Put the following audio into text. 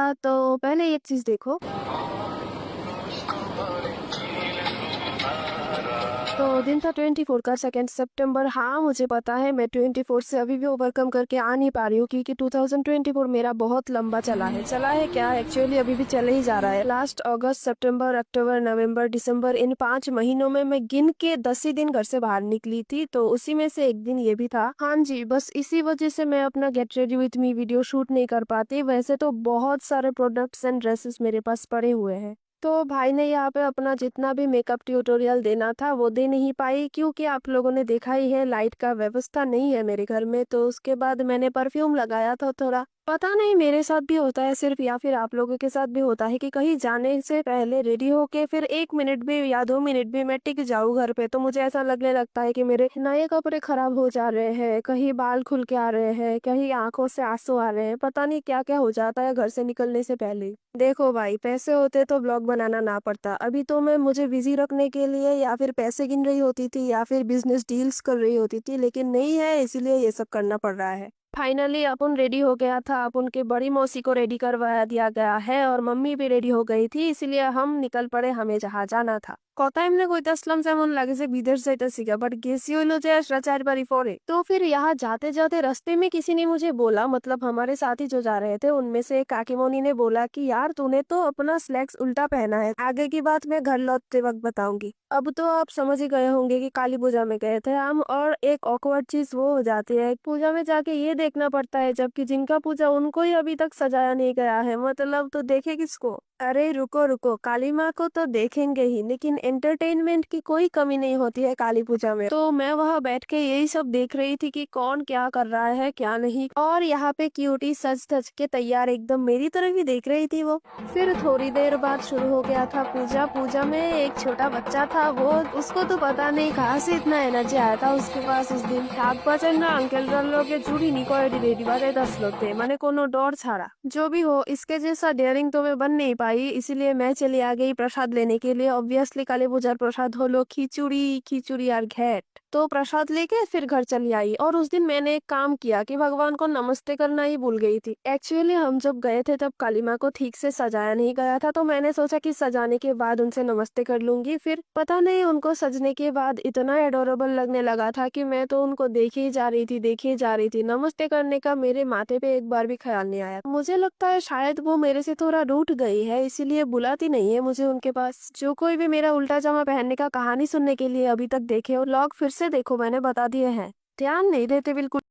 था, तो पहले एक चीज देखो। तो दिन था 24 का 2 सितंबर। हाँ, मुझे पता है मैं 24 से अभी भी ओवरकम करके आ नहीं पा रही हूँ, क्योंकि 2024 मेरा बहुत लंबा चला है क्या, एक्चुअली अभी भी चले ही जा रहा है। लास्ट अगस्त, सितंबर, अक्टूबर, नवंबर, दिसंबर, इन 5 महीनों में मैं गिन के 10 ही दिन घर से बाहर निकली थी, तो उसी में से एक दिन ये भी था। हाँ जी, बस इसी वजह से मैं अपना get ready with me video shoot नहीं कर पाती। वैसे तो बहुत सारे प्रोडक्ट्स एंड ड्रेसेस मेरे पास पड़े हुए हैं। तो भाई ने यहाँ पे अपना जितना भी मेकअप ट्यूटोरियल देना था वो दे नहीं पाई, क्योंकि आप लोगों ने देखा ही है लाइट का व्यवस्था नहीं है मेरे घर में। तो उसके बाद मैंने परफ्यूम लगाया था थोड़ा। पता नहीं मेरे साथ भी होता है सिर्फ, या फिर आप लोगों के साथ भी होता है कि कहीं जाने से पहले रेडी होके फिर 1 मिनट भी या 2 मिनट भी मैं टिक जाऊँ घर पे, तो मुझे ऐसा लगने लगता है कि मेरे नए कपड़े खराब हो जा रहे हैं, कहीं बाल खुल के आ रहे हैं, कहीं आंखों से आंसू आ रहे हैं, पता नहीं क्या क्या हो जाता है घर से निकलने से पहले। देखो भाई, पैसे होते तो ब्लॉग बनाना ना पड़ता। अभी तो मैं मुझे बिजी रखने के लिए या फिर पैसे गिन रही होती थी या फिर बिजनेस डील्स कर रही होती थी, लेकिन नहीं है, इसीलिए ये सब करना पड़ रहा है। फाइनली अपन रेडी हो गया था, अपन की बड़ी मौसी को रेडी करवा दिया गया है और मम्मी भी रेडी हो गई थी, इसलिए हम निकल पड़े हमें जहाँ जाना था। কথা এমনি কইতাছিলাম যেমন লাগে যে বিদেশ যাইতাছিগা, बट गेसी হইলো যে আসরা 4 बारी परे। तो फिर यहाँ जाते जाते रास्ते में किसी ने मुझे बोला, मतलब हमारे साथी जो जा रहे थे उनमें से एक काकीमोनी ने बोला कि यार तूने तो अपना स्लैक्स उल्टा पहना है। आगे की बात मैं घर लौटते वक्त बताऊंगी। अब तो आप समझ ही गए होंगे कि काली पूजा में गए थे हम, और एक ऑकवर्ड चीज वो हो जाती है, पूजा में जाके ये देखना पड़ता है जबकि जिनका पूजा उनको ही अभी तक सजाया नहीं गया है, मतलब तो देखे किसको। अरे रुको रुको, काली माँ को तो देखेंगे ही, लेकिन एंटरटेनमेंट की कोई कमी नहीं होती है काली पूजा में। तो मैं वहाँ बैठ के यही सब देख रही थी कि कौन क्या कर रहा है क्या नहीं, और यहाँ पे क्यूटी सज धज के तैयार एकदम मेरी तरफ ही देख रही थी वो। फिर थोड़ी देर बाद शुरू हो गया था पूजा। पूजा में एक छोटा बच्चा था, वो उसको तो पता नहीं कहाँ से इतना एनर्जी आया था उसके पास उस दिन। ठाक बचन ना अंकल लोगे जुड़ी नहीं করে रेडी बारे 10 लोग थे, माने कोनो डर छाड़ा। जो भी हो, इसके जैसा डेयरिंग तो मैं बन नहीं पाई, इसीलिए मैं चली आ गई प्रसाद लेने के लिए। ऑब्वियसली काली पूजार प्रसाद होलो खिचुड़ी, खिचुड़ी और घेट। तो प्रसाद लेके फिर घर चली आई, और उस दिन मैंने एक काम किया कि भगवान को नमस्ते करना ही भूल गई थी। एक्चुअली हम जब गए थे तब काली माँ को ठीक से सजाया नहीं गया था, तो मैंने सोचा कि सजाने के बाद उनसे नमस्ते कर लूंगी। फिर पता नहीं उनको सजने के बाद इतना एडोरेबल लगने लगा था कि मैं तो उनको देखी ही जा रही थी, देखी ही जा रही थी। नमस्ते करने का मेरे माथे पे एक बार भी ख्याल नहीं आया। मुझे लगता है शायद वो मेरे से थोड़ा रूठ गई है, इसीलिए बुलाती नहीं है मुझे उनके पास। जो कोई भी मेरा उल्टा जामा पहनने का कहानी सुनने के लिए अभी तक देखे, और व्लॉग फिर से देखो, मैंने बता दिए हैं, ध्यान नहीं देते बिल्कुल।